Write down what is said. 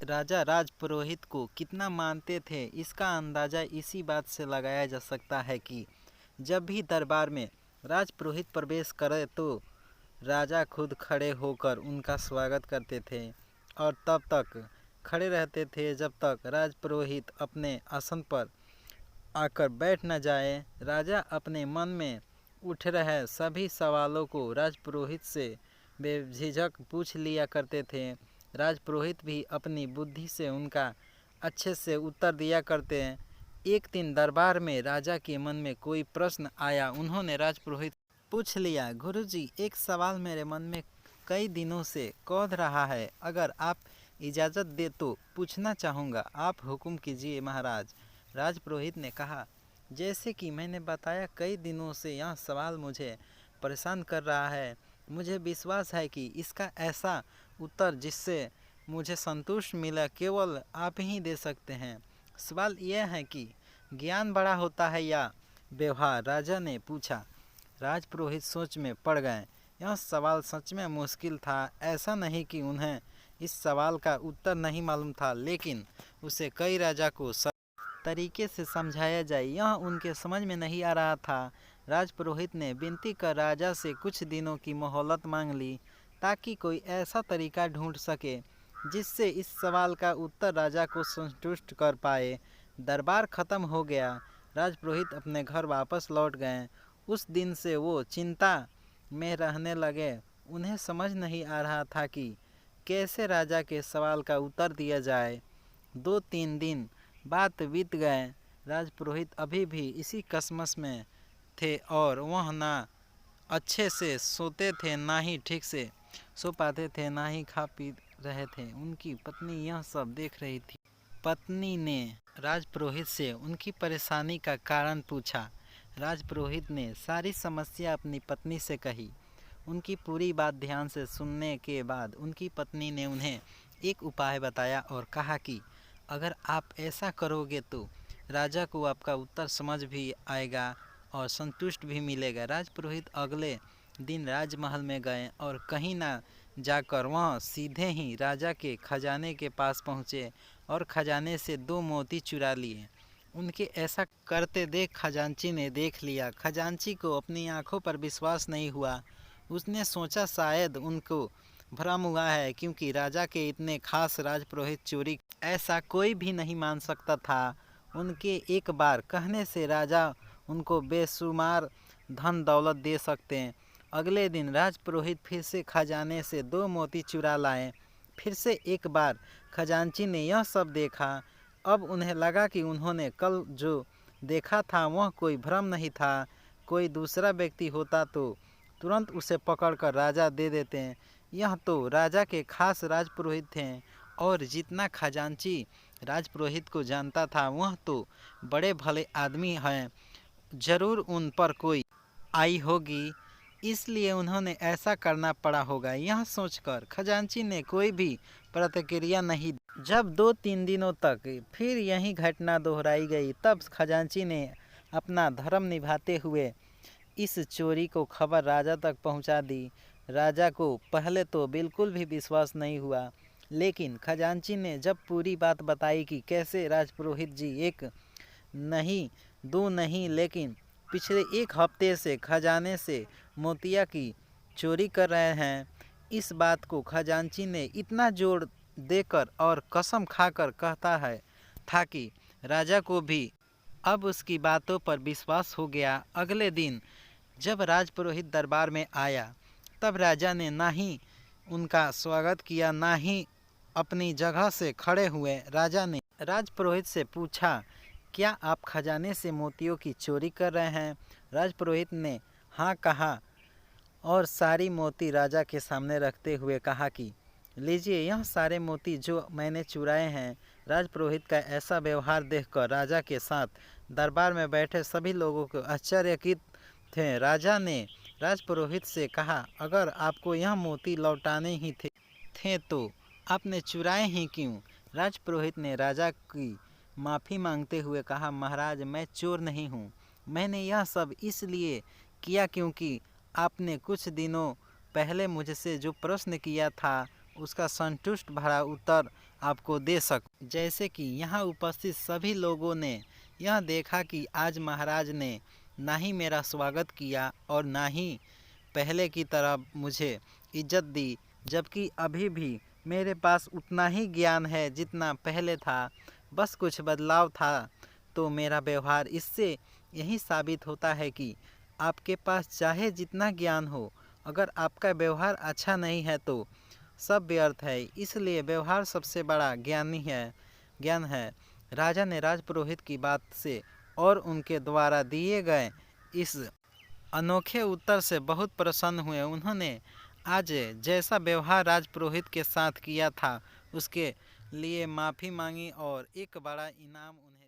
राजा राजपुरोहित को कितना मानते थे, इसका अंदाज़ा इसी बात से लगाया जा सकता है कि जब भी दरबार में राजपुरोहित प्रवेश करे तो राजा खुद खड़े होकर उनका स्वागत करते थे और तब तक खड़े रहते थे जब तक राजपुरोहित अपने आसन पर आकर बैठ न जाए। राजा अपने मन में उठ रहे सभी सवालों को राजपुरोहित से बेझिझक पूछ लिया करते थे। राजपुरोहित भी अपनी बुद्धि से उनका अच्छे से उत्तर दिया करते हैं। एक दिन दरबार में राजा के मन में कोई प्रश्न आया। उन्होंने राजपुरोहित पूछ लिया, गुरुजी, एक सवाल मेरे मन में कई दिनों से कौध रहा है, अगर आप इजाज़त दे तो पूछना चाहूँगा। आप हुक्म कीजिए महाराज। राजपुरोहित ने कहा, जैसे कि मैंने बताया, कई दिनों से यह सवाल मुझे परेशान कर रहा है। मुझे विश्वास है कि इसका ऐसा उत्तर जिससे मुझे संतुष्ट मिला केवल आप ही दे सकते हैं। सवाल यह है कि ज्ञान बड़ा होता है या व्यवहार? राजा ने पूछा। राजपुरोहित सोच में पड़ गए। यह सवाल सच में मुश्किल था। ऐसा नहीं कि उन्हें इस सवाल का उत्तर नहीं मालूम था, लेकिन उसे कई राजा को तरीके से समझाया जाए यह उनके समझ में नहीं आ रहा था। राजपुरोहित ने विनती कर राजा से कुछ दिनों की मोहलत मांग ली ताकि कोई ऐसा तरीका ढूंढ सके जिससे इस सवाल का उत्तर राजा को संतुष्ट कर पाए। दरबार खत्म हो गया। राजपुरोहित अपने घर वापस लौट गए। उस दिन से वो चिंता में रहने लगे। उन्हें समझ नहीं आ रहा था कि कैसे राजा के सवाल का उत्तर दिया जाए। 2-3 दिन बात बीत गए। राजपुरोहित अभी भी इसी कशमकश में थे और वह ना अच्छे से सोते थे, ना ही ठीक से सो पाते थे, ना ही खा पी रहे थे। उनकी पत्नी यह सब देख रही थी। पत्नी ने राजपुरोहित से उनकी परेशानी का कारण पूछा। राजपुरोहित ने सारी समस्या अपनी पत्नी से कही। उनकी पूरी बात ध्यान से सुनने के बाद उनकी पत्नी ने उन्हें एक उपाय बताया और कहा कि अगर आप ऐसा करोगे तो राजा को आपका उत्तर समझ भी आएगा और संतुष्ट भी मिलेगा। राजपुरोहित अगले दिन राजमहल में गए और कहीं ना जाकर वह सीधे ही राजा के खजाने के पास पहुँचे और खजाने से 2 मोती चुरा लिए। उनके ऐसा करते देख खजांची ने देख लिया। खजांची को अपनी आंखों पर विश्वास नहीं हुआ। उसने सोचा शायद उनको भ्रम हुआ है, क्योंकि राजा के इतने खास राजपुरोहित चोरी ऐसा कोई भी नहीं मान सकता था। उनके एक बार कहने से राजा उनको बेशुमार धन दौलत दे सकते हैं। अगले दिन राजपुरोहित फिर से खजाने से 2 मोती चुरा लाए। फिर से एक बार खजांची ने यह सब देखा। अब उन्हें लगा कि उन्होंने कल जो देखा था वह कोई भ्रम नहीं था। कोई दूसरा व्यक्ति होता तो तुरंत उसे पकड़कर राजा दे देते हैं। यह तो राजा के खास राजपुरोहित थे और जितना खजांची राजपुरोहित को जानता था वह तो बड़े भले आदमी हैं, जरूर उन पर कोई आई होगी, इसलिए उन्होंने ऐसा करना पड़ा होगा। यह सोचकर खजांची ने कोई भी प्रतिक्रिया नहीं दी। जब 2-3 दिनों तक फिर यही घटना दोहराई गई, तब खजांची ने अपना धर्म निभाते हुए इस चोरी को खबर राजा तक पहुंचा दी। राजा को पहले तो बिल्कुल भी विश्वास नहीं हुआ, लेकिन खजांची ने जब पूरी बात बताई कि कैसे राजपुरोहित जी एक नहीं, 2 नहीं, लेकिन पिछले 1 हफ्ते से खजाने से मोतिया की चोरी कर रहे हैं, इस बात को खजांची ने इतना जोर देकर और कसम खाकर कहता है था कि राजा को भी अब उसकी बातों पर विश्वास हो गया। अगले दिन जब राजपुरोहित दरबार में आया तब राजा ने ना ही उनका स्वागत किया, ना ही अपनी जगह से खड़े हुए। राजा ने राजपुरोहित से पूछा, क्या आप खजाने से मोतियों की चोरी कर रहे हैं? राजपुरोहित ने हाँ कहा और सारी मोती राजा के सामने रखते हुए कहा कि लीजिए, यह सारे मोती जो मैंने चुराए हैं। राजपुरोहित का ऐसा व्यवहार देखकर राजा के साथ दरबार में बैठे सभी लोगों को आश्चर्यचकित थे। राजा ने राजपुरोहित से कहा, अगर आपको यह मोती लौटाने ही थे तो आपने चुराए ही क्यों? राजपुरोहित ने राजा की माफ़ी मांगते हुए कहा, महाराज, मैं चोर नहीं हूँ। मैंने यह सब इसलिए किया क्योंकि आपने कुछ दिनों पहले मुझसे जो प्रश्न किया था उसका संतुष्ट भरा उत्तर आपको दे सकूं। जैसे कि यहाँ उपस्थित सभी लोगों ने यह देखा कि आज महाराज ने ना ही मेरा स्वागत किया और ना ही पहले की तरह मुझे इज्जत दी, जबकि अभी भी मेरे पास उतना ही ज्ञान है जितना पहले था, बस कुछ बदलाव था। तो मेरा व्यवहार इससे यही साबित होता है कि आपके पास चाहे जितना ज्ञान हो, अगर आपका व्यवहार अच्छा नहीं है तो सब व्यर्थ है। इसलिए व्यवहार सबसे बड़ा ज्ञान है। राजा ने राजपुरोहित की बात से और उनके द्वारा दिए गए इस अनोखे उत्तर से बहुत प्रसन्न हुए। उन्होंने आज जैसा व्यवहार राजपुरोहित के साथ किया था उसके लिए माफ़ी मांगी और एक बड़ा इनाम उन्हें